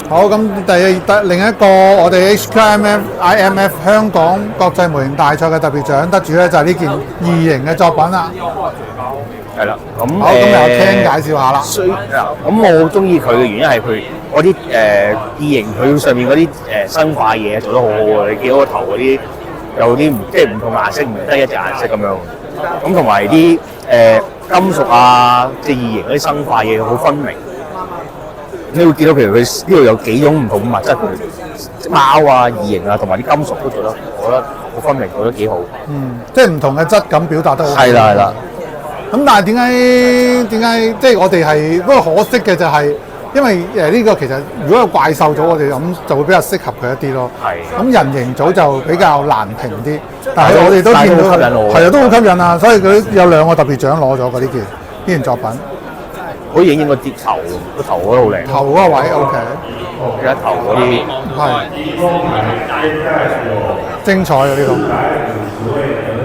好，咁另一個我哋 HKIMF 香港國際模型大賽嘅特別獎得主咧，就係呢件異形嘅作品啦。係啦，咁好，咁由 Ken 介紹下啦。咁我中意佢嘅原因係佢嗰啲異形，佢上面嗰啲生化嘢做得好好啊！你見到個頭嗰啲有啲即係唔同顏色，唔係得一隻顏色咁樣。咁同埋啲金屬啊，即係異形嗰啲生化嘢好分明。你會見到譬如佢呢度有幾種唔同物質，貓啊、異形啊，同埋啲金屬都做得，我覺得好分明，做得幾好。即係唔同嘅質感表達得好。係啦。咁但係點解即係我哋係不過可惜嘅就係，因為呢個其實如果有怪獸組，我哋咁就會比較適合佢一啲咯。係。咁人形組就比較難評啲，但係我哋都見到係啊，都好吸引啊！所以佢有2個特別獎攞咗嘅呢件作品。好影應個啲頭，個頭嗰度好靚。頭嗰個位 OK。而家頭嗰啲係精彩啊！呢個。